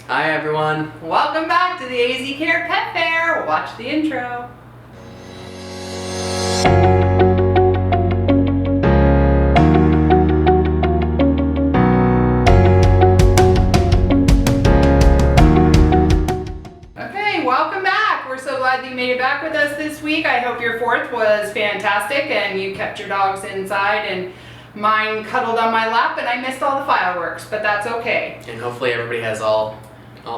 Hi everyone. Welcome back to the AZ Care Pet Fair. Watch the intro. Okay, welcome back. We're so glad that you made it back with us this week. I hope your 4th was fantastic and you kept your dogs inside, and mine cuddled on my lap and I missed all the fireworks, but that's okay. And hopefully everybody has all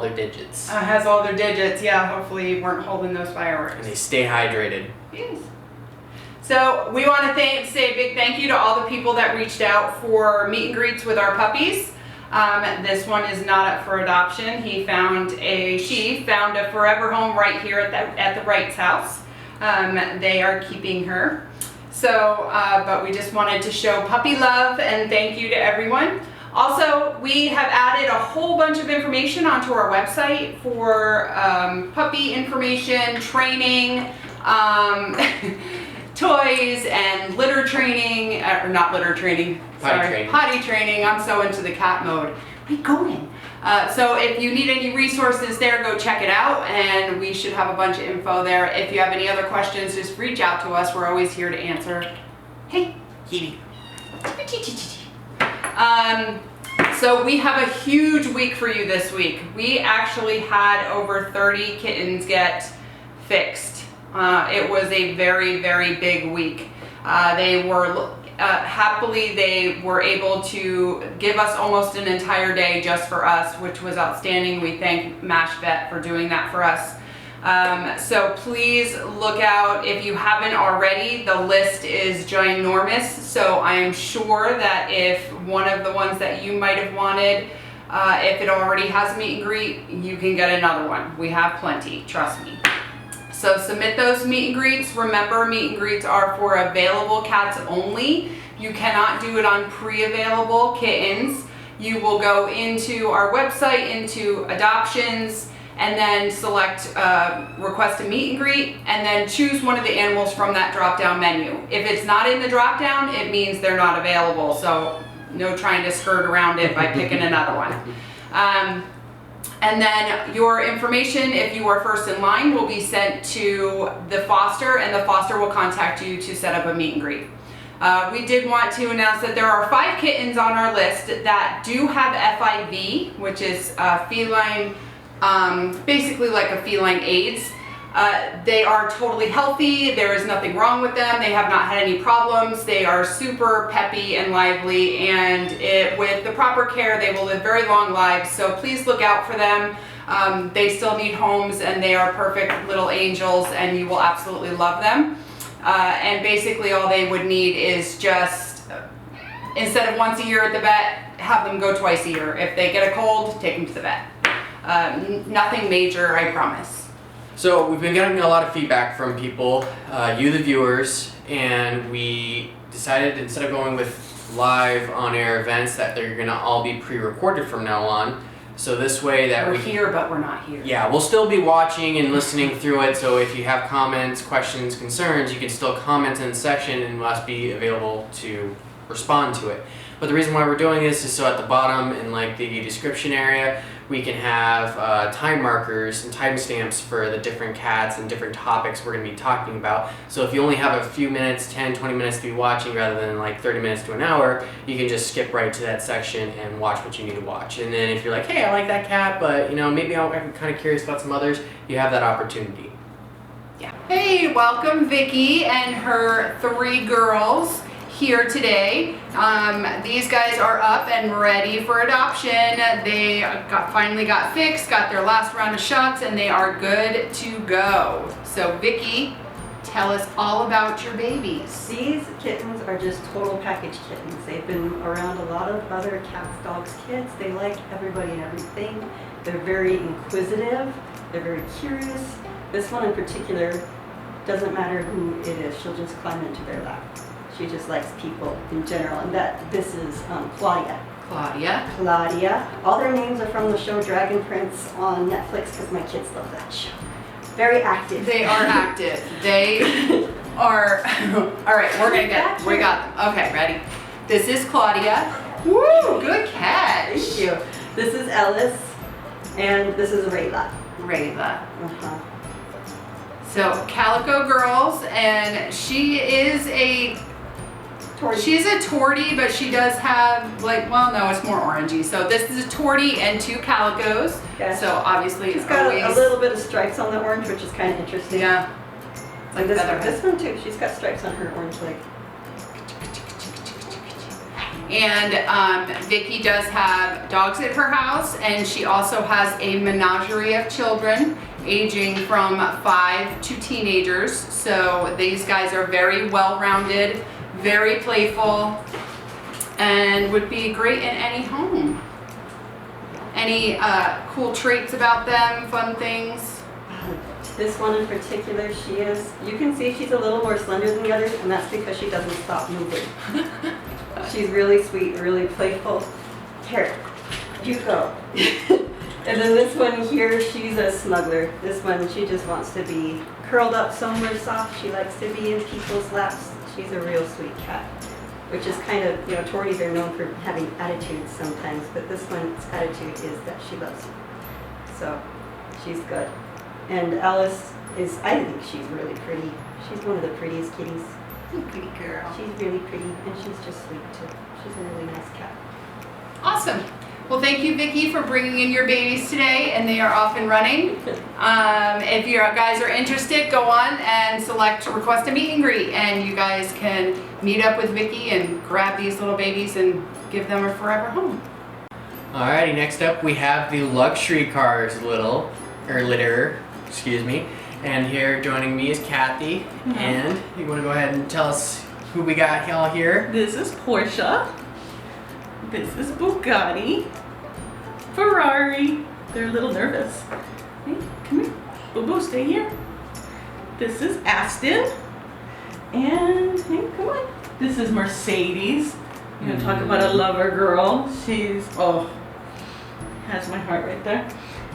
their digits. Has all their digits, yeah. Hopefully you weren't holding those fireworks. And they stay hydrated. Yes. So we want to say a big thank you to all the people that reached out for meet and greets with our puppies. This one is not up for adoption. She found a forever home right here at the Wright's house. They are keeping her. So, but we just wanted to show puppy love and thank you to everyone. Also, we have added a whole bunch of information onto our website for puppy information, training, toys, and litter training, or not litter training, potty training. I'm so into the cat mode. Where are you going? So if you need any resources there, go check it out, and we should have a bunch of info there. If you have any other questions, just reach out to us. We're always here to answer. Hey, Kitty. So we have a huge week for you this week. We actually had over 30 kittens get fixed. It was a very, very big week. They were happily, they were able to give us almost an entire day just for us, which was outstanding. We thank MASH Vet for doing that for us. So please look out. If you haven't already, the list is ginormous. So I am sure that if one of the ones that you might have wanted, if it already has a meet and greet, you can get another one. We have plenty, trust me. So submit those meet and greets. Remember, meet and greets are for available cats only. You cannot do it on pre-available kittens. You will go into our website, into adoptions, and then select request a meet and greet, and then choose one of the animals from that drop-down menu. If it's not in the drop-down, it means they're not available. So no trying to skirt around it by picking another one. And then your information, if you are first in line, will be sent to the foster, and the foster will contact you to set up a meet and greet. We did want to announce that there are 5 kittens on our list that do have FIV, which is feline, basically like a feline AIDS. They are totally healthy. There is nothing wrong with them. They have not had any problems. They are super peppy and lively, and with the proper care, they will live very long lives. So please look out for them. They still need homes, and they are perfect little angels, and you will absolutely love them. And basically all they would need is just, instead of once a year at the vet, have them go twice a year. If they get a cold, take them to the vet. Nothing major, I promise. So we've been getting a lot of feedback from people, you the viewers, and we decided instead of going with live on-air events that they're gonna all be pre-recorded from now on. So this way that we're here, but we're not here. Yeah, we'll still be watching and listening through it. So if you have comments, questions, concerns, you can still comment in the section and must be available to respond to it. But the reason why we're doing this is so at the bottom in like the description area, we can have time markers and timestamps for the different cats and different topics we're going to be talking about. So if you only have a few minutes, 10, 20 minutes to be watching rather than like 30 minutes to an hour, you can just skip right to that section and watch what you need to watch. And then if you're like, hey, I like that cat, but you know, maybe I'm kind of curious about some others, you have that opportunity. Yeah. Hey, welcome Vicky and her 3 girls here today. These guys are up and ready for adoption. They finally got fixed, got their last round of shots, and they are good to go. So Vicky, tell us all about your babies. These kittens are just total package kittens. They've been around a lot of other cats, dogs, kids. They like everybody and everything. They're very inquisitive. They're very curious. This one in particular, doesn't matter who it is, she'll just climb into their lap. She just likes people in general, and this is Claudia. Claudia. All their names are from the show Dragon Prince on Netflix because my kids love that show. Very active. They are active. They are. All right, we got them. Okay, ready? This is Claudia. Woo, good catch. Thank you. This is Ellis. And this is Rayla. Rayla. Uh-huh. So Calico Girls, and she is a Torty. she's a tortie, but she does have like, well, no, it's more orangey. So this is a tortie and 2 calicos. Yeah. So obviously She's it's got always a little bit of stripes on the orange, which is kind of interesting. yeah. Like this featherhead. one too. She's got stripes on her orange leg. And Vicky does have dogs at her house, and she also has a menagerie of children aging from 5 to teenagers. So these guys are very well-rounded, very playful, and would be great in any home. Any cool traits about them, fun things? This one in particular, you can see she's a little more slender than the others, and that's because she doesn't stop moving. She's really sweet, really playful. Here, you go. And then this one here, she's a snuggler. This one, she just wants to be curled up somewhere soft. She likes to be in people's laps. She's a real sweet cat, which is kind of, you know, torties are known for having attitudes sometimes, but this one's attitude is that she loves you. So, she's good. And Ellis is, I think she's really pretty. She's one of the prettiest kitties. Pretty girl. She's really pretty, and she's just sweet too. She's a really nice cat. Awesome. Well, thank you, Vicky, for bringing in your babies today, and they are off and running. If you guys are interested, go on and select request a meet and greet, and you guys can meet up with Vicky and grab these little babies and give them a forever home. Alrighty, next up we have the luxury cars litter, excuse me. And here joining me is Kathy. And you want to go ahead and tell us who we got all here? This is Porsche. This is Bugatti. Ferrari. They're a little nervous. Hey, come here. Boo Boo, stay here. This is Astin. And hey, come on. This is Mercedes. You're gonna talk about a lover girl. She's, oh, has my heart right there.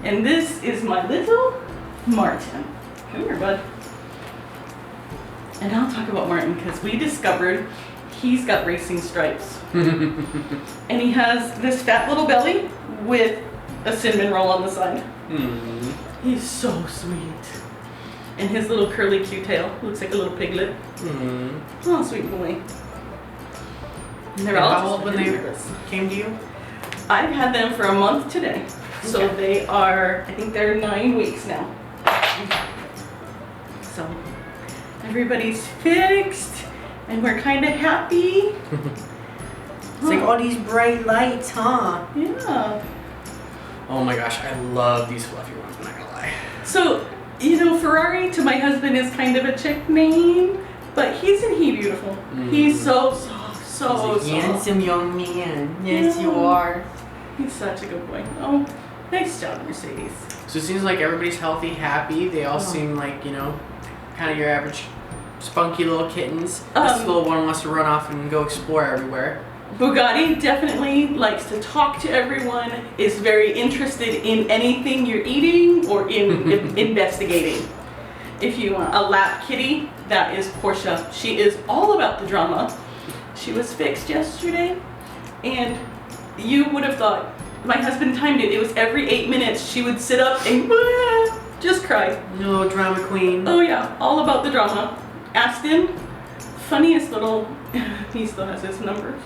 And this is my little Martin. Come here, bud. And I'll talk about Martin because we discovered he's got racing stripes. And he has this fat little belly with a cinnamon roll on the side. He's so sweet. And his little curly cute tail looks like a little piglet. Oh, sweet boy. And they're all How just old when they came to you? I've had them for a month today. So they are, I think they're 9 weeks now. So everybody's fixed and we're kind of happy. It's like all these bright lights, huh? Yeah. Oh my gosh, I love these fluffy ones, I'm not gonna lie. So, you know, Ferrari to my husband is kind of a chick name, but isn't he beautiful? He's so soft, so He's a handsome young man. Yes, you are. He's such a good boy. Oh, nice job, Mercedes. So it seems like everybody's healthy, happy. They all seem like, you know, kind of your average spunky little kittens. This little one wants to run off and go explore everywhere. Bugatti definitely likes to talk to everyone, is very interested in anything you're eating or in investigating. If you want a lap kitty, that is Porsche. She is all about the drama. She was fixed yesterday, and you would have thought, my husband timed it, it was every 8 minutes she would sit up and just cry. No, drama queen. Oh yeah, all about the drama. Astin, funniest little, he still has his numbers.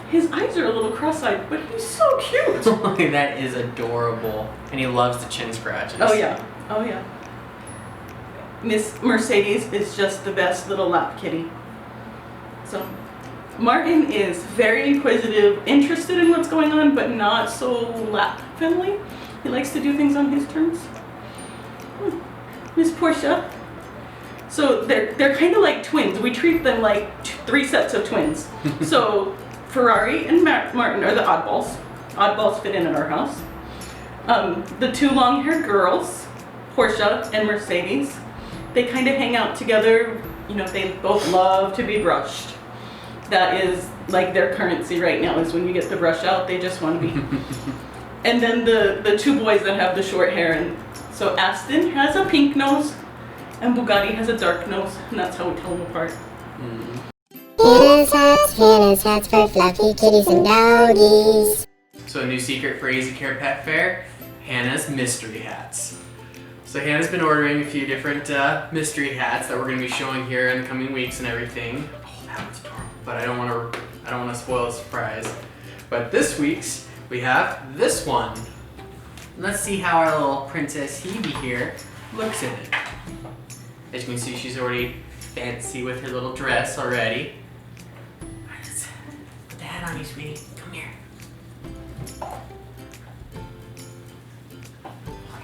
His eyes are a little cross-eyed, but he's so cute. That is adorable. And he loves the chin scratches. Oh yeah, oh yeah. Miss Mercedes is just the best little lap kitty. So, Martin is very inquisitive, interested in what's going on, but not so lap friendly. He likes to do things on his terms. Miss Porsche. So they're kind of like twins. We treat them like 3 sets of twins. So Ferrari and Martin are the oddballs. Oddballs fit in at our house. The 2 long-haired girls, Porsche and Mercedes, they kind of hang out together. You know, they both love to be brushed. That is like their currency right now, is when you get the brush out, they just want to be. And then the 2 boys that have the short hair. And so Astin has a pink nose and Bugatti has a dark nose, and that's how we tell them apart. Fearless hats for fluffy kitties and doggies. So a new secret for Easy Care Pet Fair. Hannah's mystery hats. So Hannah's been ordering a few different mystery hats that we're going to be showing here in the coming weeks and everything. Oh, that one's adorable. But I don't want to spoil the surprise. But this week's we have this one. Let's see how our little Princess Hebe here looks in it. As you can see, she's already fancy with her little dress already. Alright, let's put the hat on you, sweetie. Come here.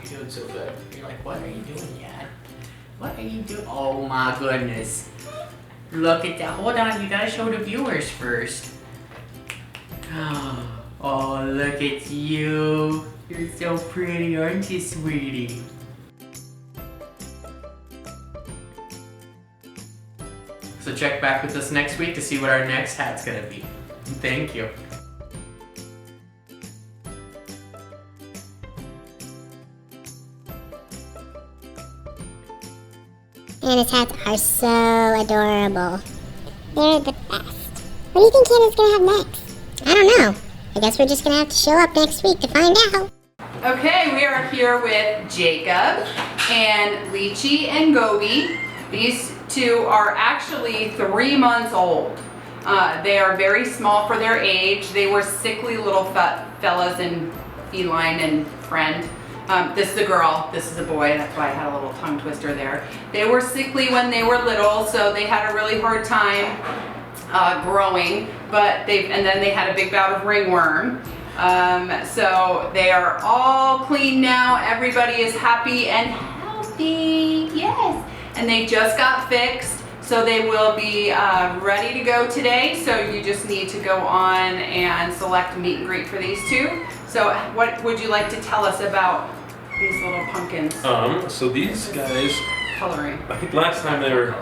You're doing so good. You're like, what are you doing, Dad? What are you doing? Oh my goodness. Look at that. Hold on, you gotta show the viewers first. Oh, look at you. You're so pretty, aren't you, sweetie? So check back with us next week to see what our next hat's gonna be. Thank you. Hannah's hats are so adorable. They're the best. What do you think Hannah's gonna have next? I don't know. I guess we're just gonna have to show up next week to find out. Okay, we are here with Jacob and Lychee and Gobi. These two are actually 3 months old. They are very small for their age. They were sickly little fellas and feline and friend. This is a girl, this is a boy, that's why I had a little tongue twister there. They were sickly when they were little, so they had a really hard time growing, but then they had a big bout of ringworm. So they are all clean now. Everybody is happy and healthy, yes. And they just got fixed, so they will be ready to go today. So you just need to go on and select meet and greet for these two. So what would you like to tell us about these little pumpkins? So these guys, Coloring. I think last time they were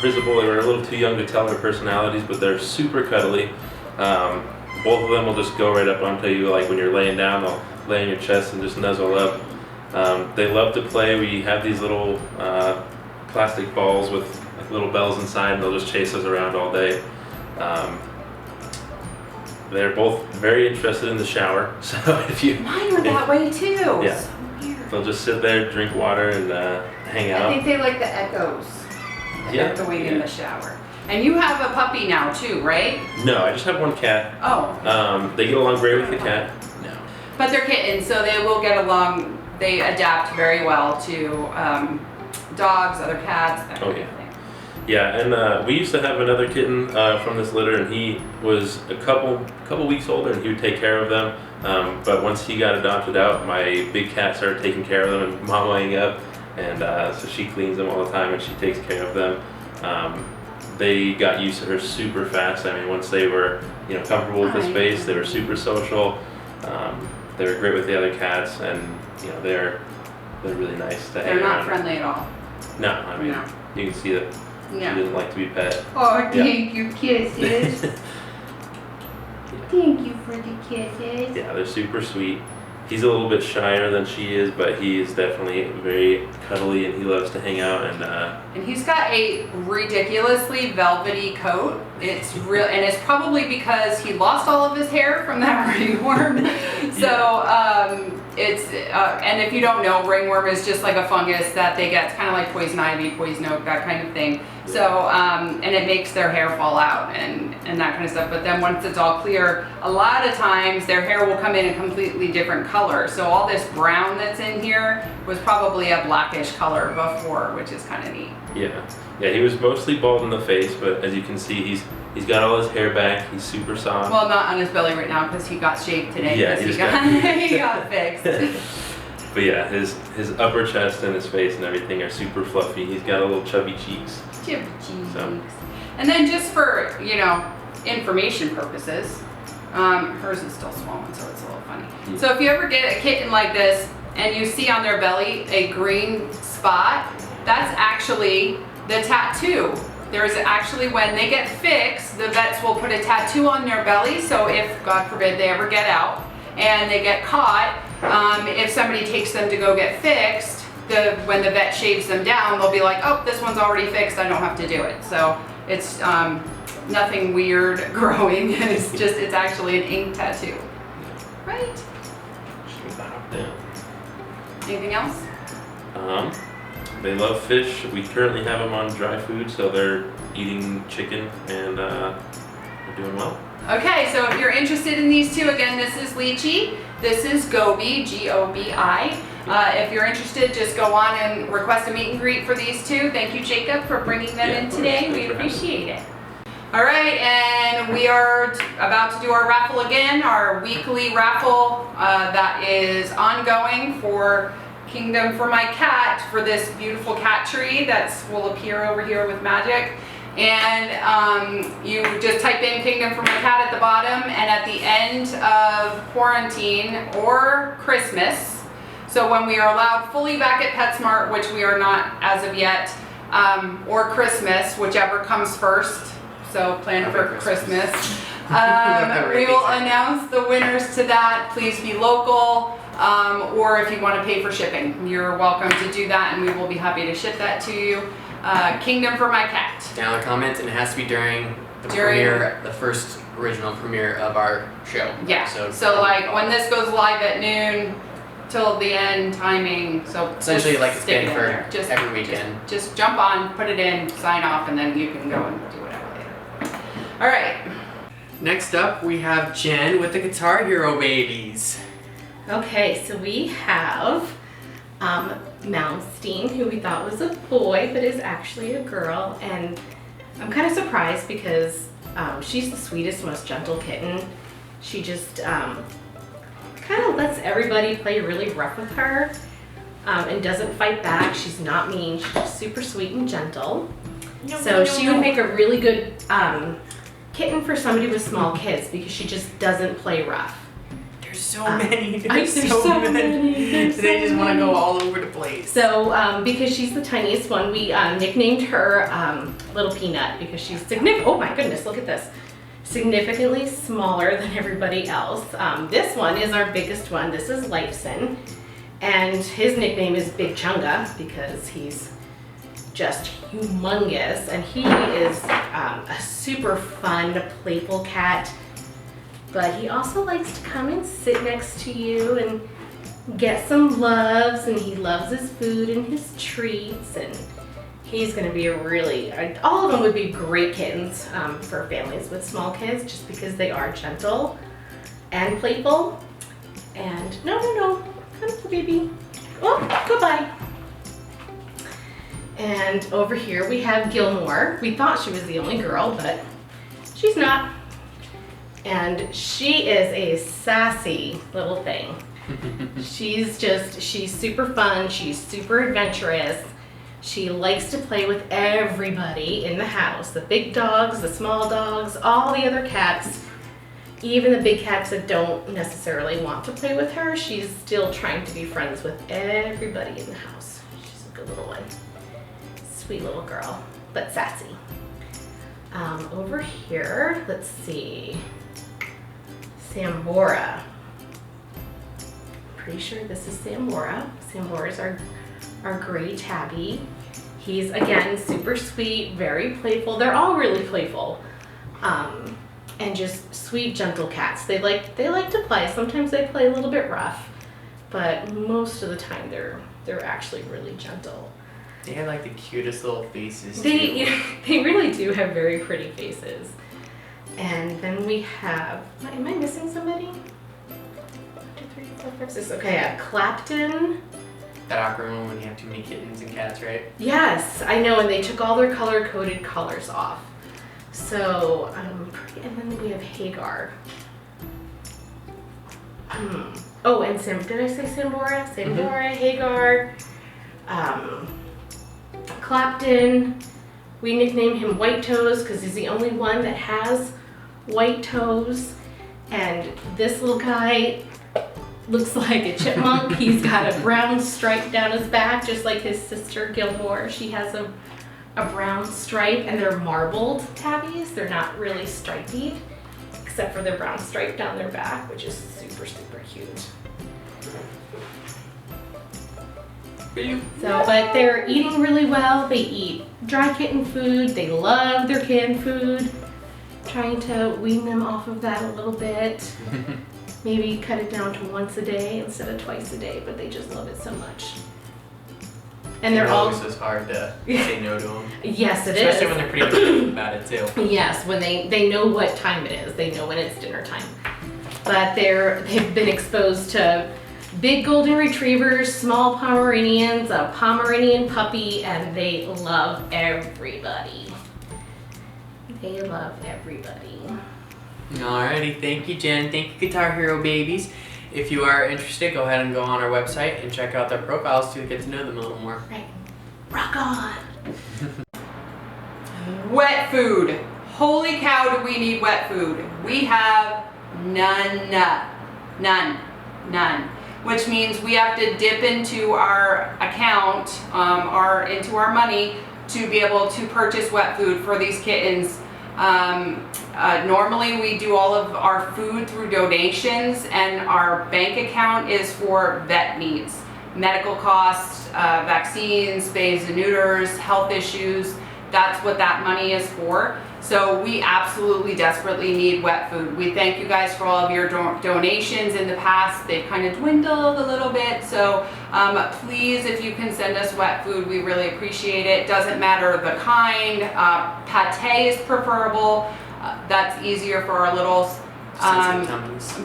visible, they were a little too young to tell their personalities, but they're super cuddly. Both of them will just go right up onto you, like when you're laying down, they'll lay on your chest and just nuzzle up. They love to play. We have these little plastic balls with like little bells inside, and they'll just chase us around all day. They're both very interested in the shower, so if you... Mine are that way too. Yeah. So weird. They'll just sit there, drink water, and hang out. I think they like the echoes. Yeah. Echoing in the shower. And you have a puppy now too, right? No, I just have one cat. Oh. They get along great with the cat. No. But they're kittens, so they will get along. They adapt very well to dogs, other cats, that kind of thing. Yeah, and we used to have another kitten from this litter, and he was a couple weeks older, and he would take care of them. But once he got adopted out, my big cat started taking care of them and mamaing up, and so she cleans them all the time and she takes care of them. They got used to her super fast. I mean, once they were comfortable with the space, they were super social. They were great with the other cats, and they're really nice to hang They're not around. friendly at all. No, I mean you can see that she doesn't like to be pet. Oh, thank you, kisses. Thank you for the kisses. Yeah, they're super sweet. He's a little bit shyer than she is, but he is definitely very cuddly, and he loves to hang out. And he's got a ridiculously velvety coat. It's real, and it's probably because he lost all of his hair from that ringworm. So and if you don't know, ringworm is just like a fungus that they get. It's kind of like poison ivy, poison oak, that kind of thing. So and it makes their hair fall out and that kind of stuff. But then once it's all clear, a lot of times their hair will come in a completely different color. So all this brown that's in here was probably a blackish color before, which is kind of neat. Yeah, he was mostly bald in the face, but as you can see, he's got all his hair back. He's super soft. Well, not on his belly right now because he got shaved today. Yeah, he got fixed. But yeah, his upper chest and his face and everything are super fluffy. He's got a little chubby cheeks. Chubby cheeks. So. And then just for information purposes, hers is still swollen, so it's a little funny. Yeah. So if you ever get a kitten like this and you see on their belly a green spot, that's actually the tattoo. There's actually, when they get fixed, the vets will put a tattoo on their belly, so if, God forbid, they ever get out and they get caught, if somebody takes them to go get fixed, when the vet shaves them down, they'll be like, oh, this one's already fixed, I don't have to do it. So it's nothing weird growing, it's actually an ink tattoo. Right? Yeah. Anything else? They love fish. We currently have them on dry food, so they're eating chicken and they're doing well. Okay, so if you're interested in these two, again, this is Lychee. This is Gobi, G-O-B-I. If you're interested, just go on and request a meet and greet for these two. Thank you, Jacob, for bringing them in today. We appreciate it. All right, and we are about to do our raffle again, our weekly raffle that is ongoing for Kingdom for My Cat, for this beautiful cat tree that will appear over here with magic. And you just type in Kingdom for My Cat at the bottom, and at the end of quarantine or Christmas, so when we are allowed fully back at PetSmart, which we are not as of yet, or Christmas, whichever comes first, so plan for Christmas. We will announce the winners to that. Please be local, or if you want to pay for shipping, you're welcome to do that, and we will be happy to ship that to you. Kingdom for My Cat. Down in the comments, and it has to be during the premiere, the first original premiere of our show. Yeah. So like when this goes live at noon till the end timing. So essentially, like it's stick been it for in there. Just every weekend. Just jump on, put it in, sign off, and then you can go and do whatever later. All right. Next up, we have Jen with the Guitar Hero babies. Okay, so we have Malmsteen, who we thought was a boy, but is actually a girl, and I'm kind of surprised because she's the sweetest, most gentle kitten. She just kind of lets everybody play really rough with her, and doesn't fight back. She's not mean. She's just super sweet and gentle. So she would make a really good kitten for somebody with small kids because she just doesn't play rough. There's so many. There's so many. They just want to go all over the place. So, because she's the tiniest one, we nicknamed her Little Peanut because she's oh my goodness, look at this. Significantly smaller than everybody else. This one is our biggest one. This is Lifeson, and his nickname is Big Chunga because he's just humongous, and he is a super fun, playful cat. But he also likes to come and sit next to you and get some loves, and he loves his food and his treats, and he's gonna be all of them would be great kittens for families with small kids just because they are gentle and playful. And no, come here, baby. Oh, goodbye. And over here we have Gilmour. We thought she was the only girl, but she's not. And she is a sassy little thing. She's super fun. She's super adventurous. She likes to play with everybody in the house. The big dogs, the small dogs, all the other cats, even the big cats that don't necessarily want to play with her. She's still trying to be friends with everybody in the house. She's a good little one. Sweet little girl, but sassy. Over here, let's see. Sambora. Pretty sure this is Sambora. Sambora's our gray tabby. He's again super sweet, very playful. They're all really playful, and just sweet, gentle cats. They like to play. Sometimes they play a little bit rough, but most of the time they're actually really gentle. They have like the cutest little faces. They really do have very pretty faces. And then we have, am I missing somebody? 1, 2, 3, 4, 5, 6. Okay, I have Clapton. That awkward one when you have too many kittens and cats, right? Yes, I know, and they took all their color-coded collars off. So, and then we have Hagar. Oh, and did I say Sambora? Sambora, Hagar, Clapton. We nicknamed him White Toes because he's the only one that has white toes. And this little guy looks like a chipmunk. He's got a brown stripe down his back, just like his sister Gilmour. She has a brown stripe, and they're marbled tabbies. They're not really stripey, except for their brown stripe down their back, which is super, super cute. So, but they're eating really well. They eat dry kitten food. They love their canned food. Trying to wean them off of that a little bit. maybe cut it down to once a day instead of twice a day, but they just love it so much. And they're all always so hard to say no to them. Yes, it is. Especially when they're pretty upset about it too. Yes, when they know what time it is. They know when it's dinner time. But they've been exposed to big golden retrievers, small Pomeranians, a Pomeranian puppy, and they love everybody. They love everybody. Alrighty, thank you, Jen. Thank you, Guitar Hero babies. If you are interested, go ahead and go on our website and check out their profiles to get to know them a little more. Right. Rock on! Wet food. Holy cow, do we need wet food? We have none. None. Which means we have to dip into our account, into our money to be able to purchase wet food for these kittens. Normally we do all of our food through donations, and our bank account is for vet needs, medical costs, vaccines, spays and neuters, health issues. That's what that money is for. So we absolutely desperately need wet food. We thank you guys for all of your donations in the past. They've kind of dwindled a little bit. So please, if you can send us wet food, we really appreciate it. Doesn't matter the kind. Pate is preferable. That's easier for our littles.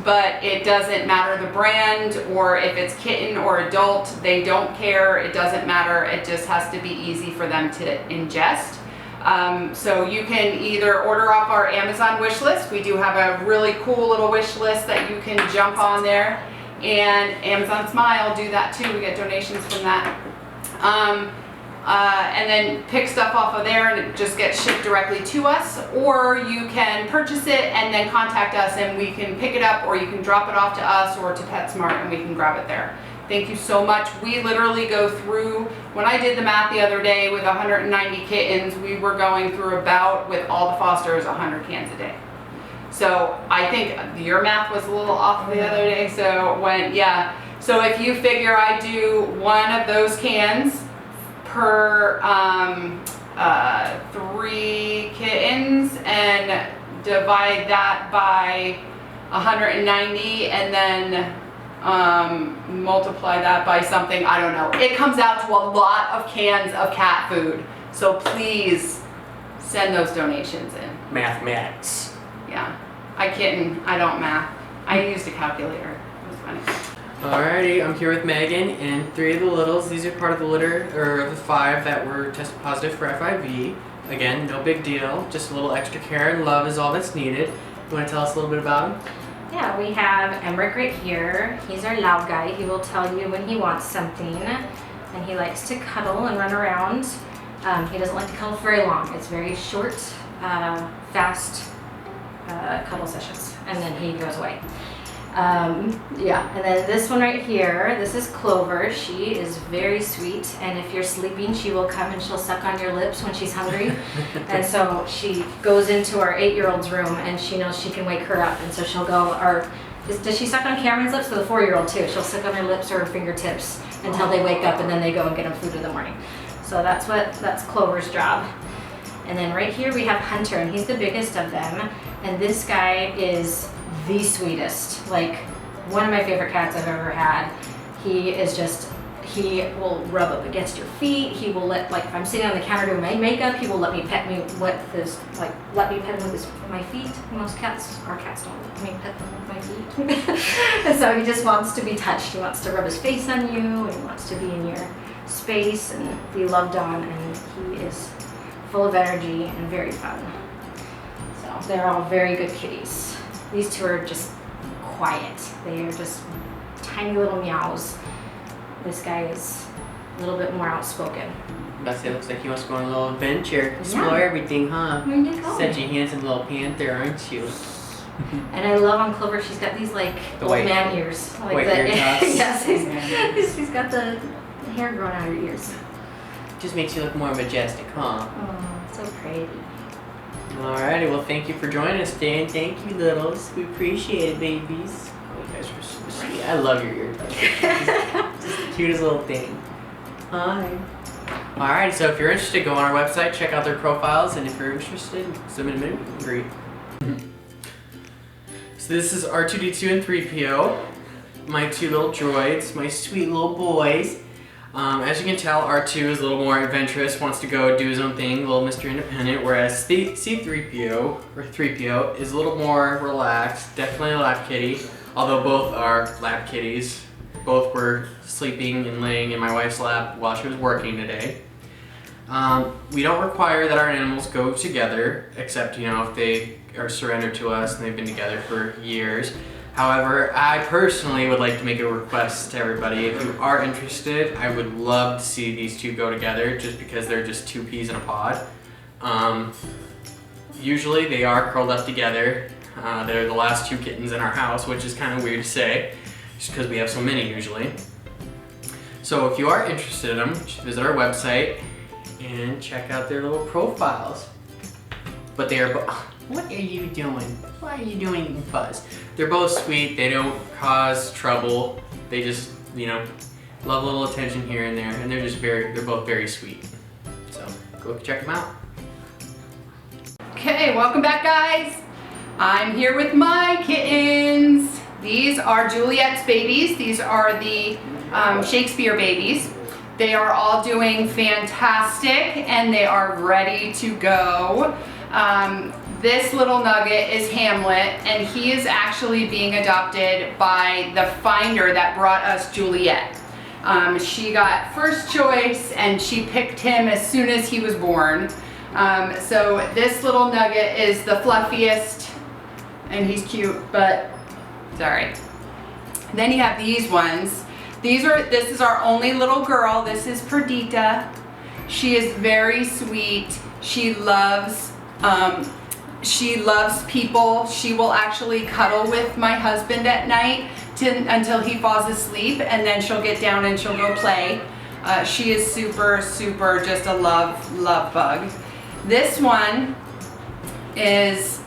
But it doesn't matter the brand, or if it's kitten or adult, they don't care. It doesn't matter. It just has to be easy for them to ingest. So you can either order off our Amazon wish list. We do have a really cool little wish list that you can jump on there, and Amazon Smile do that too. We get donations from that. And then pick stuff off of there, and it just gets shipped directly to us, or you can purchase it and then contact us and we can pick it up, or you can drop it off to us or to PetSmart and we can grab it there. Thank you so much. We literally go through, when I did the math the other day with 190 kittens, we were going through about, with all the fosters, 100 cans a day. So I think your math was a little off the other day, so so if you figure I do one of those cans per 3 kittens and divide that by 190 and then multiply that by something, I don't know. It comes out to a lot of cans of cat food. So please send those donations in. Mathematics. Yeah. I don't math. I used a calculator. It was funny. Alrighty, I'm here with Megan and 3 of the littles. These are part of the litter, or of the 5 that were tested positive for FIV. Again, no big deal. Just a little extra care and love is all that's needed. You want to tell us a little bit about them? Yeah, we have Emeric right here. He's our loud guy. He will tell you when he wants something, and he likes to cuddle and run around. He doesn't like to cuddle for very long. It's very short, fast cuddle sessions, and then he goes away. And then this one right here, this is Clover. She is very sweet, and if you're sleeping, she will come and she'll suck on your lips when she's hungry. And so she goes into our 8-year-old's room, and she knows she can wake her up, and so she'll go, does she suck on Cameron's lips? Or the 4-year-old too. She'll suck on her lips or her fingertips until they wake up, and then they go and get them food in the morning. So that's Clover's job. And then right here we have Hunter, and he's the biggest of them, and this guy is the sweetest, like one of my favorite cats I've ever had. He will rub up against your feet. He will let, like, if I'm sitting on the counter doing my makeup, he will let me pet me with my feet. Most cats, our cats don't let me pet them with my feet. And so he just wants to be touched. He wants to rub his face on you, and he wants to be in your space and be loved on, and he is full of energy and very fun. So they're all very good kitties. These 2 are just quiet. They are just tiny little meows. This guy is a little bit more outspoken. It looks like he wants to go on a little adventure, explore everything, huh? Where you go? Such a handsome little panther, aren't you? And I love on Clover, she's got these like The old white- man ears. Like white ear tufts. Yes, he's got the hair growing out of her ears. Just makes you look more majestic, huh? Oh, so pretty. Alrighty, well thank you for joining us today, and thank you, littles. We appreciate it, babies. Oh, you guys are so sweet. I love your ear tufts. Just the cutest little thing. Hi. Alright, so if you're interested, go on our website, check out their profiles, and if you're interested, submit a meet and greet. So this is R2-D2 and 3PO, my two little droids, my sweet little boys. As you can tell, R2 is a little more adventurous, wants to go do his own thing, a little Mr. Independent, whereas C3PO, or 3PO, is a little more relaxed, definitely a lap kitty, although both are lap kitties. Both were sleeping and laying in my wife's lap while she was working today. We don't require that our animals go together, except, you know, if they are surrendered to us and they've been together for years. However, I personally would like to make a request to everybody. If you are interested, I would love to see these two go together just because they're just two peas in a pod. Usually they are curled up together. They're the last two kittens in our house, which is kind of weird to say, just because we have so many usually. So if you are interested in them, just visit our website and check out their little profiles. But they are what are you doing? Why are you doing fuzz? They're both sweet, they don't cause trouble. They just, you know, love a little attention here and there, and they're both very sweet. So go check them out. Okay, welcome back, guys. I'm here with my kittens. These are Juliet's babies. These are the Shakespeare babies. They are all doing fantastic and they are ready to go. This little nugget is Hamlet, and he is actually being adopted by the finder that brought us Juliet. She got first choice and she picked him as soon as he was born. So this little nugget is the fluffiest, and he's cute, but sorry. Then you have these ones. This is our only little girl. This is Perdita. She is very sweet. She loves people. She will actually cuddle with my husband at night until he falls asleep, and then she'll get down and she'll go play. She is super, super just a love bug. This one is,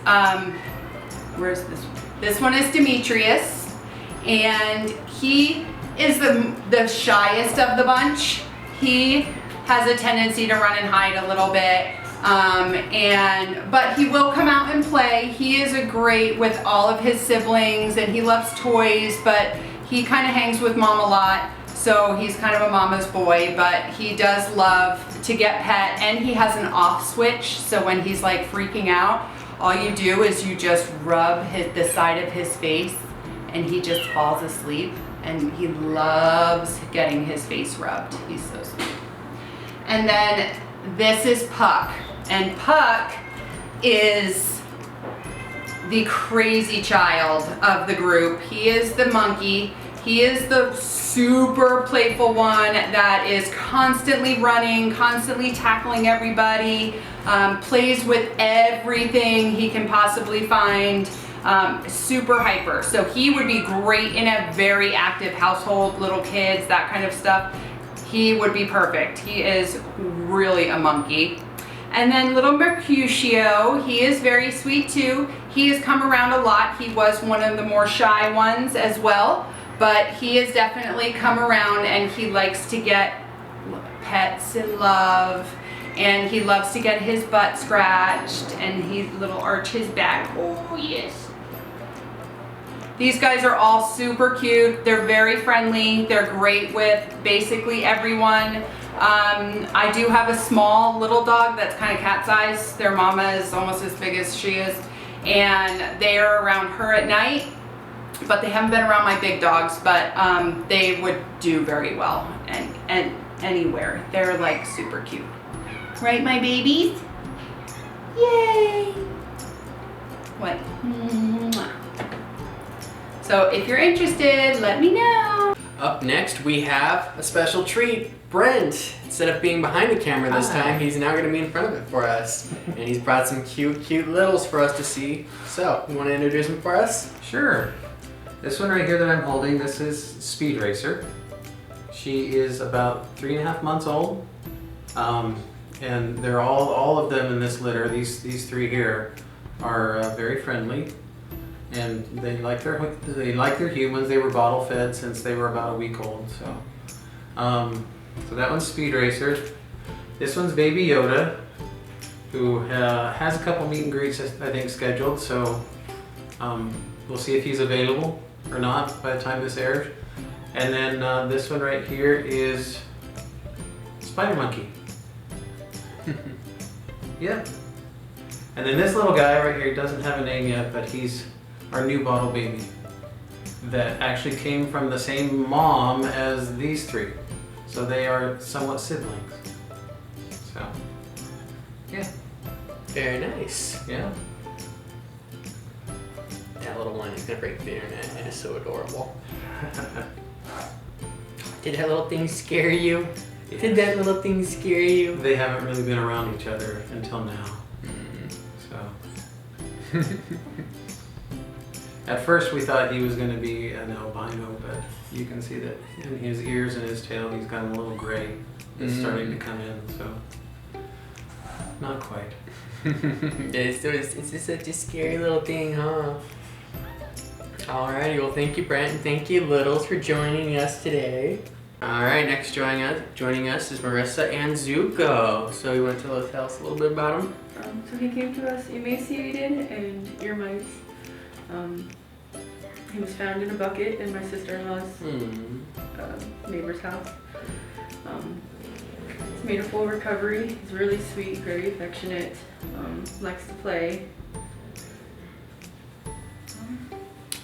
where's this one? This one is Demetrius, and he is the shyest of the bunch. He has a tendency to run and hide a little bit. But he will come out and play. He is great with all of his siblings, and he loves toys, but he kind of hangs with mom a lot, so he's kind of a mama's boy, but he does love to get pet, and he has an off switch, so when he's like freaking out, all you do is you just rub the side of his face and he just falls asleep, and he loves getting his face rubbed. He's so sweet. And then this is Puck. And Puck is the crazy child of the group. He is the monkey. He is the super playful one that is constantly running, constantly tackling everybody, plays with everything he can possibly find, super hyper. So he would be great in a very active household, little kids, that kind of stuff. He would be perfect. He is really a monkey. And then little Mercutio, he is very sweet too. He has come around a lot. He was one of the more shy ones as well, but he has definitely come around, and he likes to get pets and love, and he loves to get his butt scratched, and he little arch his back. Oh yes. These guys are all super cute. They're very friendly. They're great with basically everyone. I do have a small little dog that's kind of cat size. Their mama is almost as big as she is, and they are around her at night, but they haven't been around my big dogs, but they would do very well and anywhere. They're like super cute. Right, my babies? Yay! What? Mwah. So if you're interested, let me know. Up next, we have a special treat. Brent, instead of being behind the camera this time, he's now going to be in front of it for us. And he's brought some cute littles for us to see. So, you want to introduce him for us? Sure. This one right here that I'm holding, this is Speed Racer. She is about 3.5 months old. And they're all of them in this litter. These three here are very friendly. And they like their humans. They were bottle fed since they were about a week old. So that one's Speed Racer. This one's Baby Yoda, who has a couple meet and greets I think scheduled. So we'll see if he's available or not by the time this airs. And then this one right here is Spider Monkey. Yep. And then this little guy right here doesn't have a name yet, but he's our new bottle baby that actually came from the same mom as these three. So they are somewhat siblings. So, yeah. Very nice. Yeah. That little one is gonna break the internet. It is so adorable. Did that little thing scare you? Yeah. Did that little thing scare you? They haven't really been around each other until now. So. At first we thought he was going to be an albino, but you can see that in his ears and his tail he's got a little gray that's starting to come in, so not quite. It's just such a scary little thing, huh? Alrighty, well thank you Brent and thank you Littles for joining us today. Alright, next joining us is Marissa and Zuko. So we went to tell us a little bit about him. So he came to us emaciated and ear mites. He was found in a bucket in my sister-in-law's neighbor's house. He's made a full recovery. He's really sweet, very affectionate, likes to play.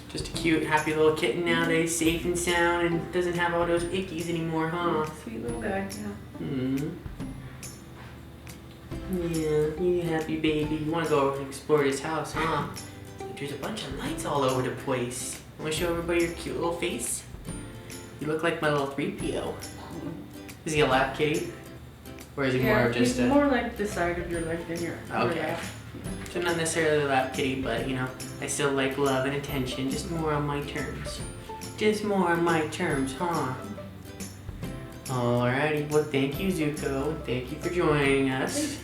Just a cute, happy little kitten nowadays, safe and sound, and doesn't have all those ickies anymore, huh? Sweet little guy, yeah. Yeah, you happy baby. You want to go and explore this house, huh? There's a bunch of lights all over the place. Want to show everybody your cute little face? You look like my little 3PO. Is he a lap kitty? Or is he more of just he's more like the side of your leg than your Okay. So not necessarily a lap kitty, but you know, I still like love and attention, just more on my terms. Just more on my terms, huh? Alrighty, well thank you Zuko, and thank you for joining us.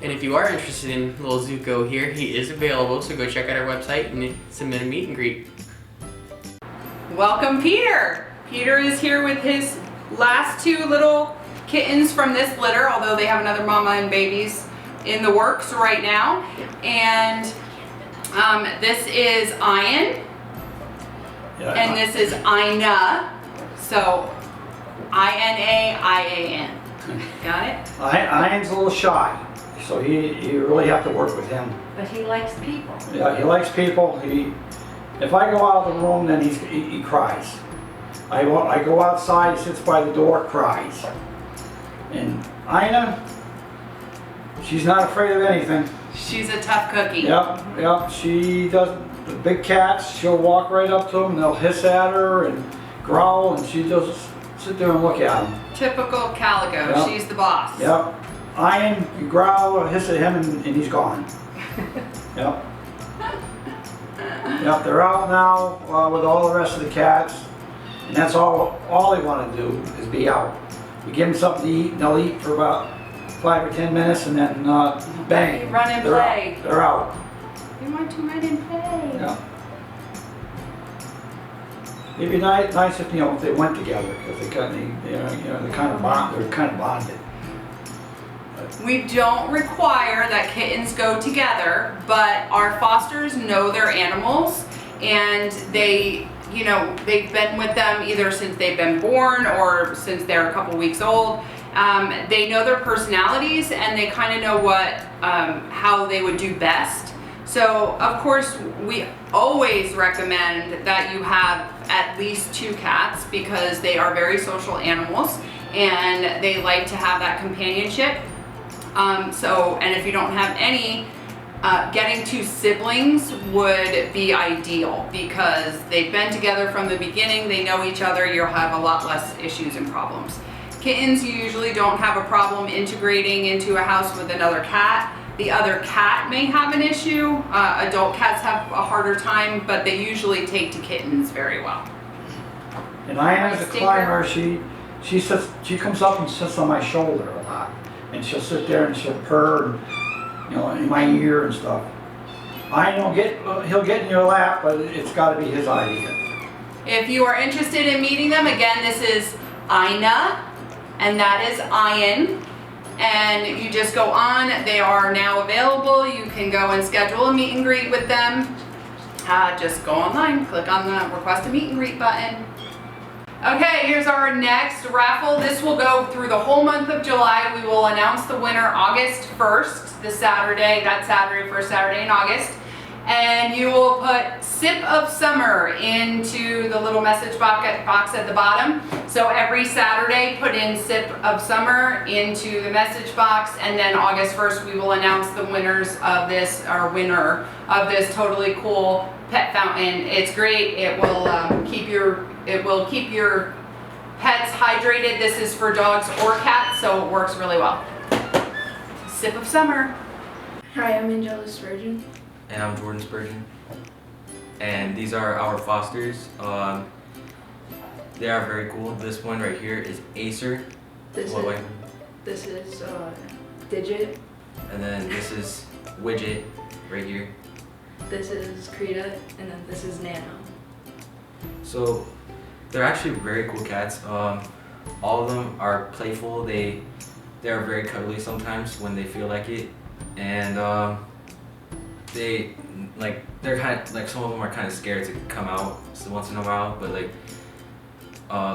And if you are interested in little Zuko here, he is available, so go check out our website and submit a meet and greet. Welcome Peter! Peter is here with his last two little kittens from this litter, although they have another mama and babies in the works right now. And this is Ian, and this is Ina. So I-N-A-I-A-N. Got it? Ian's a little shy, so you really have to work with him. But he likes people. Yeah, he likes people. If I go out of the room, then he cries. I go outside, he sits by the door, cries. And Ina, she's not afraid of anything. She's a tough cookie. Yep. She does the big cats. She'll walk right up to them. They'll hiss at her and growl, and she just sit there and look at them. Typical Calico. Yep. She's the boss. Yep. Ian, you growl or hiss at him, and he's gone. Yep. Yep. They're out now with all the rest of the cats, and that's all they want to do is be out. You give them something to eat, and they'll eat for about 5 or 10 minutes, and then bang. You run and they're play. Out. They're out. You want to run and play. Yeah. It'd be nice if if they went together, because they they're kind of bonded. We don't require that kittens go together, but our fosters know their animals, and they've been with them either since they've been born or since they're a couple weeks old. They know their personalities, and they kind of know how they would do best. So of course we always recommend that you have at least 2 cats, because they are very social animals and they like to have that companionship. And if you don't have any, getting 2 siblings would be ideal, because they've been together from the beginning, they know each other, you'll have a lot less issues and problems. Kittens, you usually don't have a problem integrating into a house with another cat. The other cat may have an issue. Adult cats have a harder time, but they usually take to kittens very well. And Ina is a climber. She comes up and sits on my shoulder a lot, and she'll sit there and she'll purr, and, in my ear and stuff. He'll get in your lap, but it's got to be his idea. If you are interested in meeting them, again, this is Ina, and that is Ian. And you just go on, they are now available. You can go and schedule a meet and greet with them. just go online, click on the request a meet and greet button. Okay, here's our next raffle. This will go through the whole month of July. We will announce the winner August 1st, this Saturday, that Saturday, first Saturday in August. And you will put Sip of Summer into the little message box at the bottom. So every Saturday, put in Sip of Summer into the message box, and then August 1st, we will announce the winners of this, or winner of this totally cool pet fountain. It's great. It will keep your pets hydrated. This is for dogs or cats, so it works really well. Sip of Summer. Hi, I'm Angela Spurgeon. And I'm Jordan Spurgeon. And these are our fosters. They are very cool. This one right here is Acer. This is Digit. And then this is Widget right here. This is Krita, and then this is Nano. So they're actually very cool cats. All of them are playful. They are very cuddly sometimes when they feel like it, and they're kind of like, some of them are kind of scared to come out once in a while, but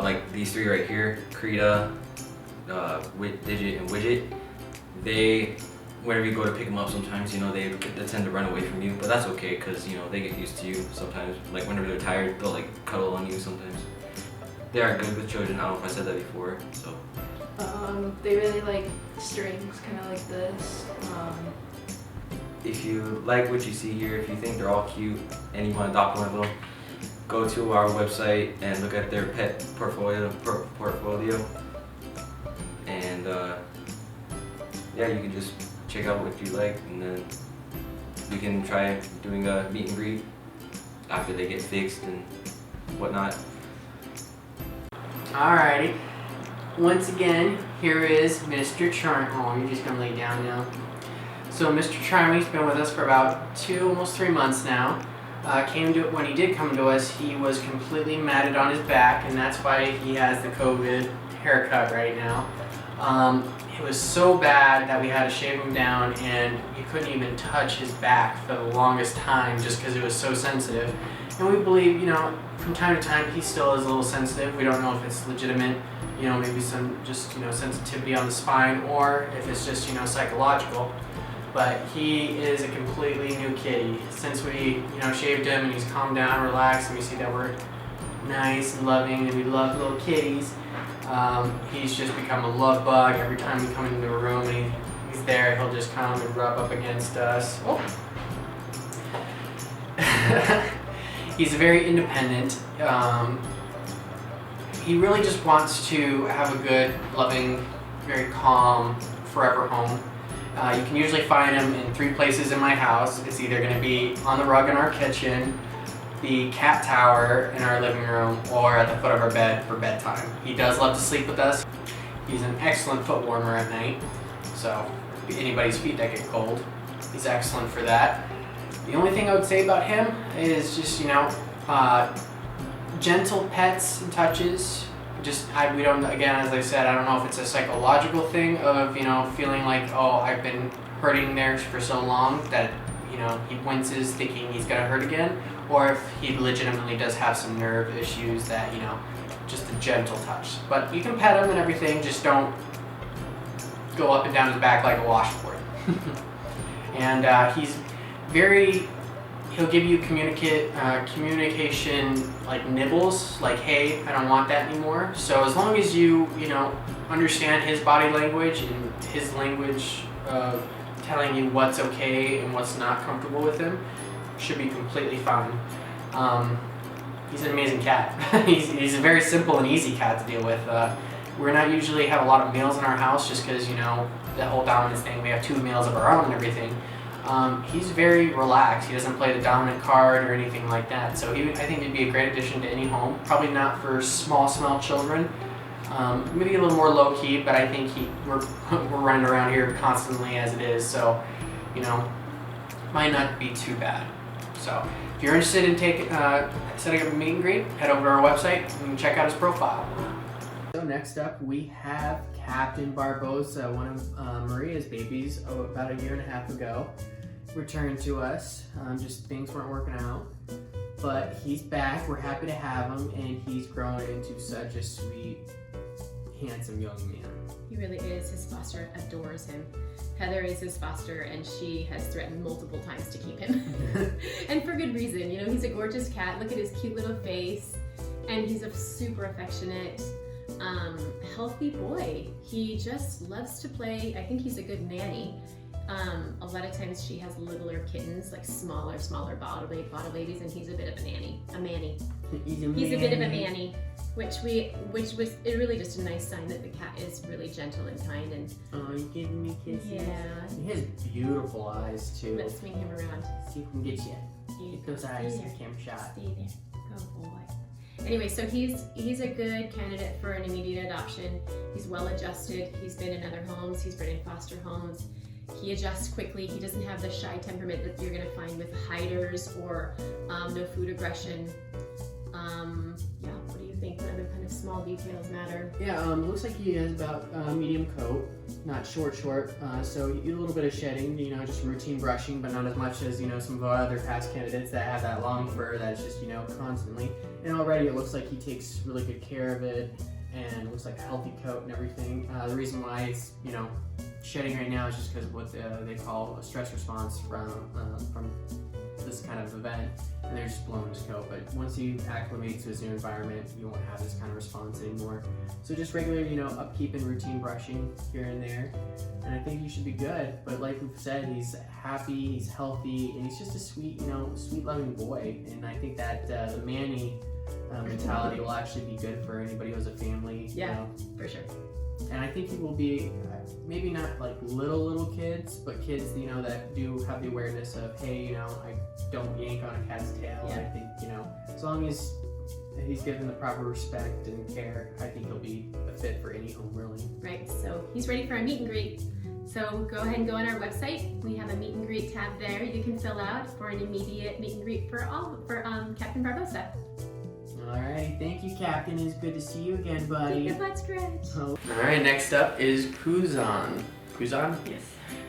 like these three right here, Krita, Digit, and Widget, whenever you go to pick them up, sometimes they tend to run away from you, but that's okay because they get used to you sometimes. Like whenever they're tired, they'll like cuddle on you sometimes. They are good with children. I don't know if I said that before. So they really like strings, kind of like this. If you like what you see here, if you think they're all cute and you want to adopt one of them, go to our website and look at their pet portfolio, and yeah, you can just check out what you like, and then we can try doing a meet and greet after they get fixed and whatnot. Alrighty. Once again, here is Mr. Charm. Oh, you're just gonna lay down now. So Mr. Charming's been with us for about almost 3 months now. When he did come to us, he was completely matted on his back, and that's why he has the COVID haircut right now. It was so bad that we had to shave him down, and he couldn't even touch his back for the longest time just because it was so sensitive. And we believe, from time to time he still is a little sensitive. We don't know if it's legitimate, maybe some just, sensitivity on the spine, or if it's just, psychological. But he is a completely new kitty. Since we, shaved him and he's calmed down, relaxed, and we see that we're nice and loving and we love little kitties, he's just become a love bug. Every time we come into a room and he's there, he'll just come and rub up against us. Oh. He's very independent. He really just wants to have a good, loving, very calm, forever home. You can usually find him in 3 places in my house. It's either going to be on the rug in our kitchen, the cat tower in our living room, or at the foot of our bed for bedtime. He does love to sleep with us. He's an excellent foot warmer at night, so anybody's feet that get cold, he's excellent for that. The only thing I would say about him is just, gentle pets and touches. We don't, again, as I said, I don't know if it's a psychological thing of, feeling like, oh, I've been hurting there for so long that, he winces thinking he's gonna hurt again, or if he legitimately does have some nerve issues that, just a gentle touch. But you can pet him and everything, just don't go up and down his back like a washboard. And he's he'll give you communication like nibbles, like, hey, I don't want that anymore. So as long as you, understand his body language and his language of telling you what's okay and what's not comfortable with him, should be completely fine. He's an amazing cat. he's a very simple and easy cat to deal with. We're not usually have a lot of males in our house just because, the whole dominance thing. We have 2 males of our own and everything. He's very relaxed. He doesn't play the dominant card or anything like that. So I think he'd be a great addition to any home. Probably not for small children. Maybe a little more low key, but I think we're running around here constantly as it is. So, might not be too bad. So if you're interested in setting up a meet and greet, head over to our website and check out his profile. So next up we have Captain Barbosa, one of Maria's babies, about 1.5 years ago. returned to us. Just things weren't working out. But he's back. We're happy to have him, and he's grown into such a sweet, handsome young man. He really is. His foster adores him. Heather is his foster, and she has threatened multiple times to keep him. And for good reason. You know, he's a gorgeous cat. Look at his cute little face. And he's a super affectionate, healthy boy. He just loves to play. I think he's a good nanny. A lot of times she has littler kittens, like smaller bottle babies, and he's a bit of a manny. He's a bit of a manny, which was really just a nice sign that the cat is really gentle and kind. And oh, you giving me kisses? Yeah. He has beautiful eyes too. Let's swing him around. See if we can get you. Get those eyes in the camera shot. Stay there. Good boy. Anyway, so he's a good candidate for an immediate adoption. He's well adjusted. He's been in other homes. He's been in foster homes. He adjusts quickly. He doesn't have the shy temperament that you're gonna find with hiders or no food aggression. Yeah, what do you think? What other kind of small details matter? Yeah, looks like he has about medium coat, not short. So you do a little bit of shedding, you know, just routine brushing, but not as much as, you know, some of our other past candidates that have that long fur that's just, you know, constantly. And already it looks like he takes really good care of it, and it looks like a healthy coat and everything. The reason why it's, you know, shedding right now is just because of what they call a stress response from this kind of event, and they're just blowing his coat. But once he acclimates to his new environment, you won't have this kind of response anymore. So just regular, you know, upkeep and routine brushing here and there, and I think you should be good. But like we've said, he's happy, he's healthy, and he's just a sweet, you know, sweet loving boy. And I think that the Manny mentality will actually be good for anybody who has a family. Yeah, you know. for sure. And I think he will be, maybe not like little kids, but kids, you know, that do have the awareness of, hey, you know, I don't yank on a cat's tail. Yeah. I think, you know, as long as he's given the proper respect and care, I think he'll be a fit for any home, really. Right, so he's ready for a meet and greet. So go ahead and go on our website. We have a meet and greet tab there you can fill out for an immediate meet and greet for Captain Barbosa. Alright, thank you, Captain. It's good to see you again, buddy. Take a butt scratch. Oh. Alright, next up is Kuzon. Kuzon? Yes.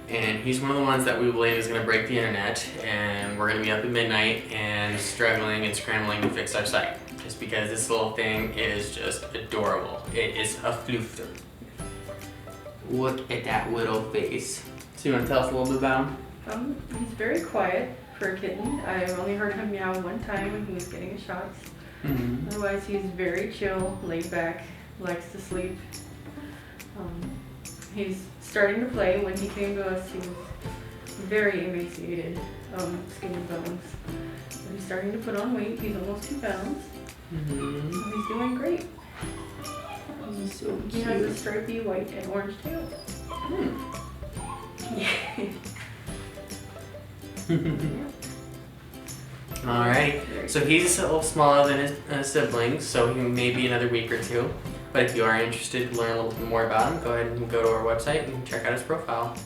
And he's one of the ones that we believe is going to break the internet, and we're going to be up at midnight and struggling and scrambling to fix our site. Just because this little thing is just adorable. It is a floofter. Look at that little face. So you want to tell us a little bit about him? He's very quiet for a kitten. I've only heard him meow one time when he was getting his shots. Mm-hmm. Otherwise, he's very chill, laid back, likes to sleep. He's starting to play. When he came to us, he was very emaciated, skin and bones. So he's starting to put on weight. He's almost 2 pounds. Mm-hmm. So he's doing great. He's so cute. He has a stripy white and orange tail. Alright, so he's a little smaller than his siblings, so he may be another week or two. But if you are interested to learn a little bit more about him, go ahead and go to our website and check out his profile.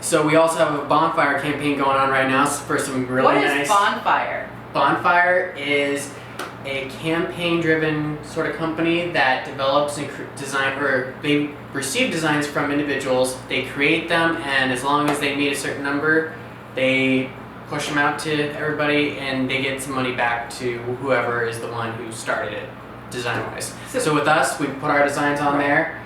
So we also have a bonfire campaign going on right now for some really nice... What is bonfire? Bonfire is a campaign-driven sort of company that develops and they receive designs from individuals, they create them, and as long as they meet a certain number, they push them out to everybody, and they get some money back to whoever is the one who started it, design-wise. So with us, we put our designs on there,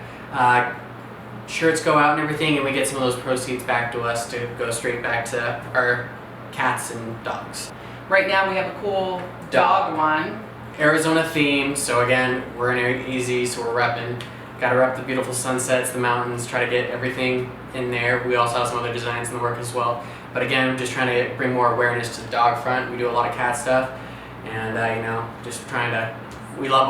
shirts go out and everything, and we get some of those proceeds back to us to go straight back to our cats and dogs. Right now we have a cool dog one. Arizona theme, so again, we're in easy, so we're repping. Gotta rep the beautiful sunsets, the mountains, try to get everything in there. We also have some other designs in the work as well. But again, just trying to bring more awareness to the dog front. We do a lot of cat stuff, and you know, just trying to. We love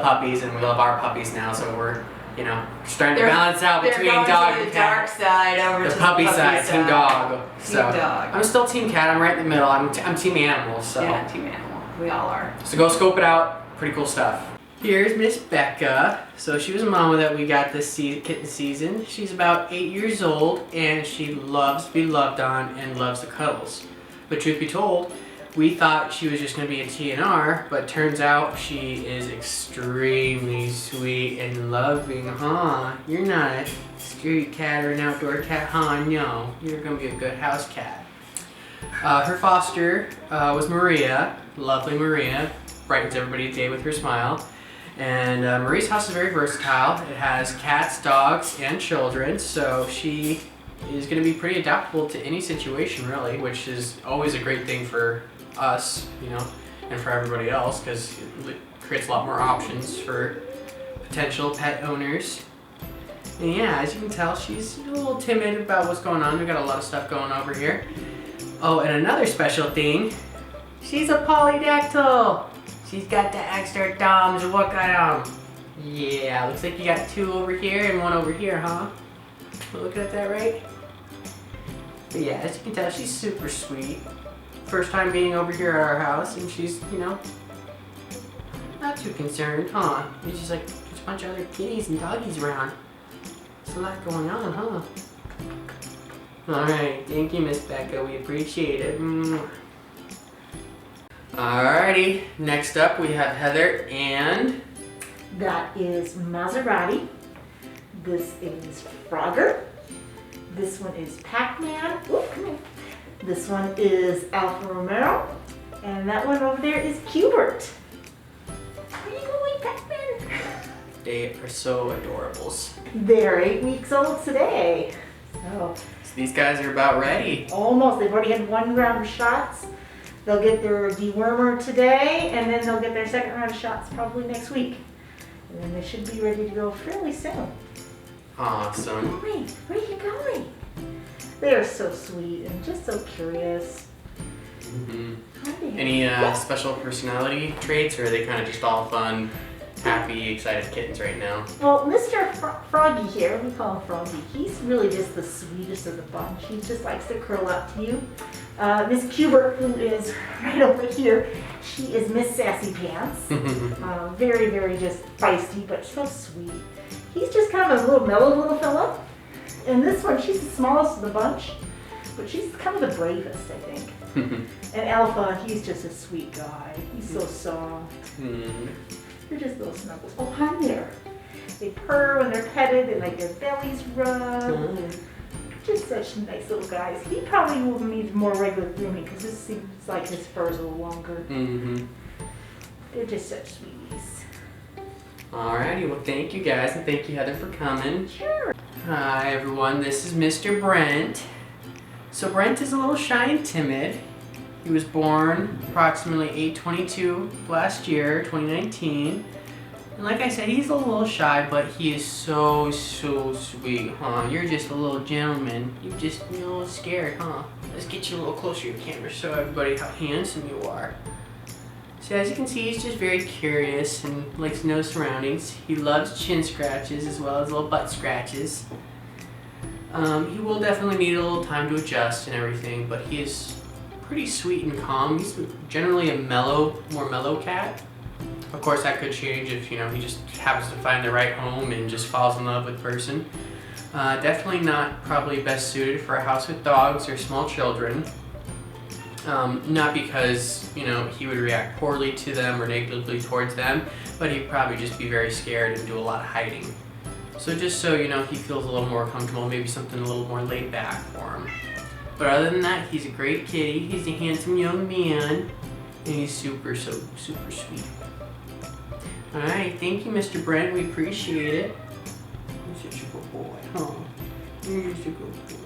puppies, and we love our puppies now. So we're, you know, just trying to balance out between dog and cat. The dark side over the to puppy side, team dog. Team So dog. I'm still team cat. I'm right in the middle. I'm team animal. So Yeah, team animal. We all are. So go scope it out. Pretty cool stuff. Here's Miss Becca. So she was a mama that we got this kitten season. She's about 8 years old, and she loves to be loved on and loves the cuddles. But truth be told, We thought she was just going to be a TNR, but turns out she is extremely sweet and loving, huh? You're not a street cat or an outdoor cat, huh? No, you're going to be a good house cat. Her foster was Maria, lovely Maria, brightens everybody's day with her smile. And Marie's house is very versatile. It has cats, dogs, and children, so she is going to be pretty adaptable to any situation, really, which is always a great thing for us, you know, and for everybody else, because it creates a lot more options for potential pet owners. And yeah, as you can tell, she's a little timid about what's going on. We've got a lot of stuff going over here. Oh, and another special thing, she's a polydactyl. She's got the extra thumbs. Look at them. Yeah, looks like you got 2 over here and 1 over here, huh? We're looking at that right? But yeah, as you can tell, she's super sweet. First time being over here at our house, and she's, you know, not too concerned, huh? It's just like there's a bunch of other kitties and doggies around. There's a lot going on, huh? Alright, thank you, Miss Becca. We appreciate it. Alrighty, next up we have Heather and... That is Maserati. This is Frogger. This one is Pac-Man. Oh, come here. This one is Alfa Romero. And that one over there is Cubert. Where are you going, Pac-Man? They are so adorables. They're 8 weeks old today. So these guys are about ready. almost. They've already had 1 round of shots. They'll get their dewormer today, and then they'll get their 2nd round of shots probably next week. And then they should be ready to go fairly soon. Awesome. Wait, where are you going? They are so sweet and just so curious. Any special personality traits, or are they kind of just all fun, happy, excited kittens right now? Well, Mr. Froggy here, we call him Froggy, he's really just the sweetest of the bunch. He just likes to curl up to you. Miss Cubert, who is right over here, she is Miss Sassy Pants. Very, very just feisty, but so sweet. He's just kind of a little mellow little fella. And this one, she's the smallest of the bunch, but she's kind of the bravest, I think. And Alpha, he's just a sweet guy. He's so soft. They're just little snuggles. Oh, hi there. They purr when they're petted and like their bellies rub. Just such nice little guys. He probably will need more regular grooming because this seems like his fur's a little longer. They're just such sweeties. Alrighty, well thank you guys, and thank you Heather for coming. Sure. Hi everyone, this is Mr. Brent. So Brent is a little shy and timid. He was born approximately 8/22 last year, 2019. And like I said, he's a little shy, but he is so sweet, huh? You're just a little gentleman. You're just a little scared, huh? Let's get you a little closer to your camera, show everybody how handsome you are. So as you can see, he's just very curious and likes to know his surroundings. He loves chin scratches as well as little butt scratches. He will definitely need a little time to adjust and everything, but he is pretty sweet and calm. He's generally a more mellow cat. Of course, that could change if, you know, he just happens to find the right home and just falls in love with the person. Definitely not probably best suited for a house with dogs or small children. Not because, you know, he would react poorly to them or negatively towards them, but he'd probably just be very scared and do a lot of hiding. So just so, you know, he feels a little more comfortable, maybe something a little more laid back for him. But other than that, he's a great kitty. He's a handsome young man, and he's super sweet. Alright, thank you, Mr. Brent. We appreciate it. You're such a good boy, huh? You're just a good boy.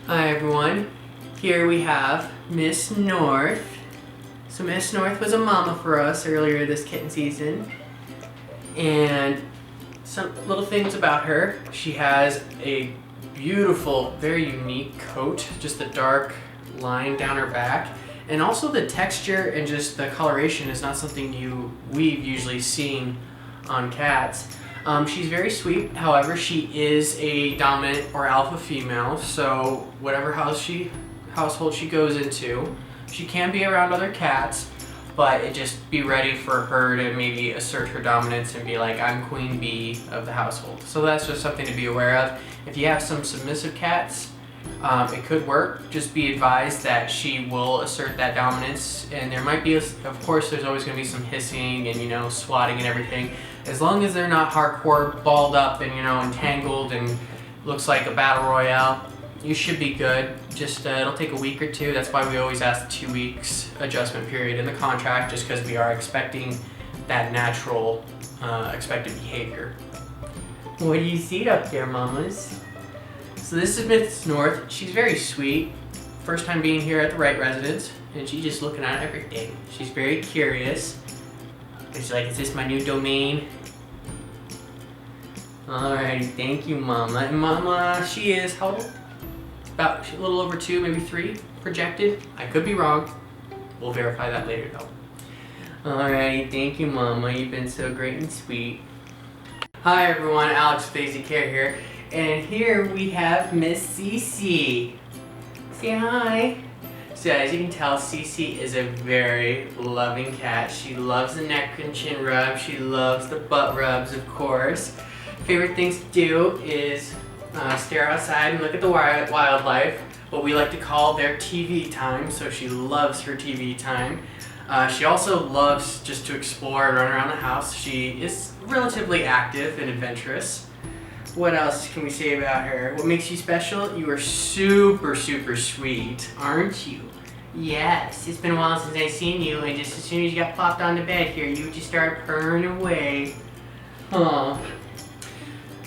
Hi everyone. Here we have Miss North. So Miss North was a mama for us earlier this kitten season. And some little things about her. She has a beautiful, very unique coat, just a dark line down her back. And also the texture and just the coloration is not something we've usually seen on cats. She's very sweet, however, she is a dominant or alpha female, so whatever household she goes into, she can be around other cats, but just be ready for her to maybe assert her dominance and be like, I'm queen bee of the household. So that's just something to be aware of. If you have some submissive cats, it could work. Just be advised that she will assert that dominance, and there might be, of course, there's always going to be some hissing and, you know, swatting and everything. As long as they're not hardcore balled up and, you know, entangled and looks like a battle royale, you should be good. Just it'll take a week or two. That's why we always ask 2 weeks adjustment period in the contract, just because we are expecting that natural expected behavior. What do you see up there, mamas? So this is Miss North. She's very sweet. First time being here at the Wright residence, and she's just looking at everything. She's very curious. She's like, is this my new domain? Alrighty, thank you, Mama. And Mama, she is how old? About a little over 2, maybe 3 projected. I could be wrong. We'll verify that later though. Alrighty, thank you, Mama. You've been so great and sweet. Hi everyone, Alex with AZ Care here. And here we have Miss Cece. Say hi. So as you can tell, Cece is a very loving cat. She loves the neck and chin rub. She loves the butt rubs, of course. Favorite things to do is stare outside and look at the wildlife, what we like to call their TV time. So she loves her TV time. She also loves just to explore and run around the house. She is relatively active and adventurous. What else can we say about her? What makes you special? You are super, super sweet, aren't you? Yes, it's been a while since I've seen you, and just as soon as you got plopped onto bed here, you just started purring away. Aw.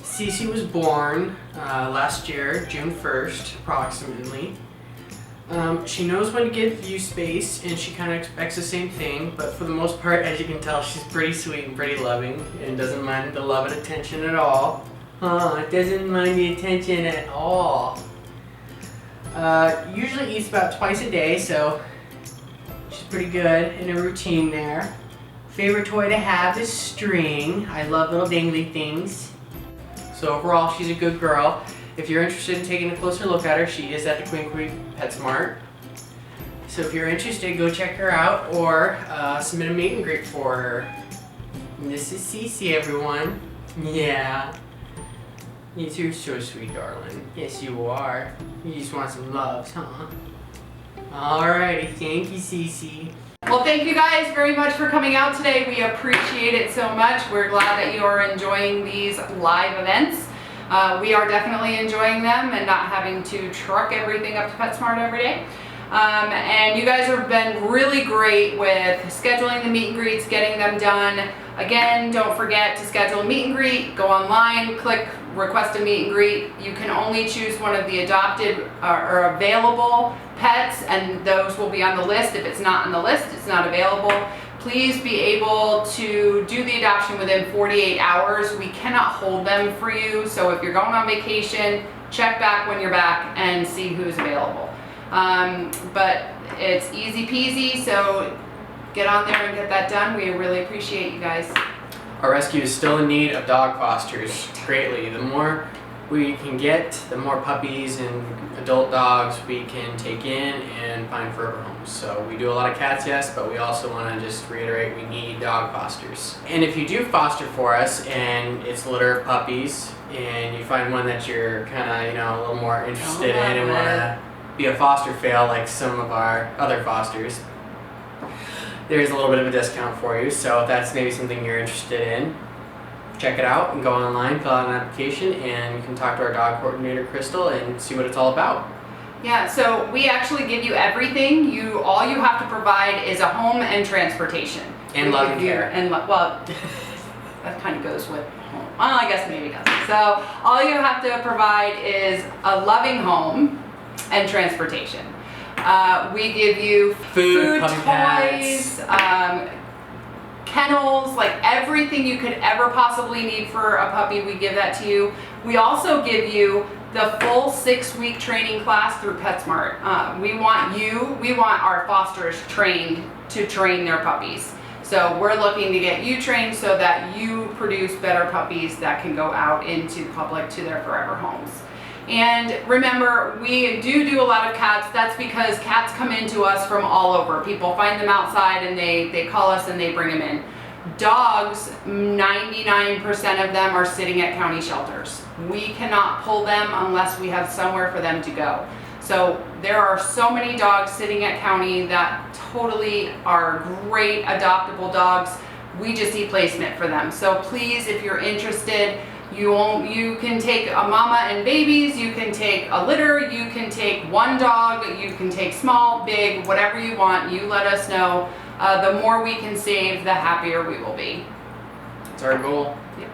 Cece was born last year, June 1st, approximately. She knows when to give you space, and she kind of expects the same thing, but for the most part, as you can tell, she's pretty sweet and pretty loving, and doesn't mind the love and attention at all. Doesn't mind the attention at all. Usually eats about twice a day, so she's pretty good in a routine there. Favorite toy to have is string. I love little dangly things. So overall, she's a good girl. If you're interested in taking a closer look at her, she is at the Queen PetSmart. So if you're interested, go check her out or submit a meet and greet for her. And this is Cece, everyone. Yeah. You're so sweet, darling. Yes, you are. You just want some loves, huh? Alrighty, thank you, Cece. Well, thank you guys very much for coming out today. We appreciate it so much. We're glad that you are enjoying these live events. We are definitely enjoying them and not having to truck everything up to PetSmart every day. And you guys have been really great with scheduling the meet and greets, getting them done. Again, don't forget to schedule a meet and greet. Go online, click request a meet and greet. You can only choose one of the adopted or available pets, and those will be on the list. If it's not on the list, it's not available. Please be able to do the adoption within 48 hours. We cannot hold them for you, so if you're going on vacation, check back when you're back and see who's available. But it's easy peasy, so get on there and get that done. We really appreciate you guys. Our rescue is still in need of dog fosters greatly. The more we can get, the more puppies and adult dogs we can take in and find forever homes. So we do a lot of cats, yes, but we also want to just reiterate we need dog fosters. And if you do foster for us and it's a litter of puppies and you find one that you're kind of, you know, a little more interested in and want to be a foster fail like some of our other fosters, there's a little bit of a discount for you. So if that's maybe something you're interested in, check it out and go online, fill out an application, and you can talk to our dog coordinator, Crystal, and see what it's all about. Yeah, so we actually give you everything. All you have to provide is a home and transportation. And love and care. And well, that kind of goes with home. Well, I guess maybe it doesn't. So all you have to provide is a loving home, and transportation. We give you Food, puppy toys, kennels, like everything you could ever possibly need for a puppy, we give that to you. We also give you the full 6-week training class through PetSmart. We want our fosters trained to train their puppies. So we're looking to get you trained so that you produce better puppies that can go out into the public to their forever homes. And remember, we do a lot of cats. That's because cats come into us from all over. People find them outside and they call us and they bring them in. Dogs, 99% of them are sitting at county shelters. We cannot pull them unless we have somewhere for them to go. So there are so many dogs sitting at county that totally are great adoptable dogs. We just need placement for them. So please, if you're interested, you can take a mama and babies, you can take a litter, you can take one dog, you can take small, big, whatever you want. You let us know. The more we can save, the happier we will be. That's our goal. Yep.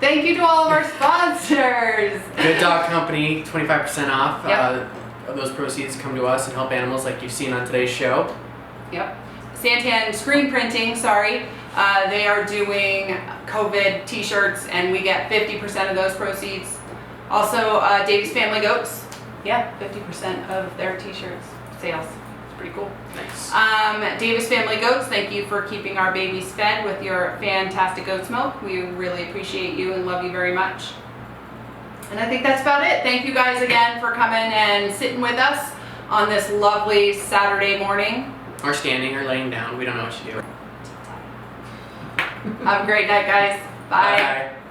Thank you to all of our sponsors. Good Dog Company, 25% off. Yep. Those proceeds come to us and help animals like you've seen on today's show. Yep. Santan Screen Printing, sorry. They are doing COVID t-shirts and we get 50% of those proceeds. Also, Davis Family Goats. Yeah, 50% of their t-shirts sales. It's pretty cool. Nice. Davis Family Goats, thank you for keeping our babies fed with your fantastic goat's milk. We really appreciate you and love you very much. And I think that's about it. Thank you guys again for coming and sitting with us on this lovely Saturday morning. Or standing or laying down. We don't know what you do. Have a great night, guys. Bye. Bye.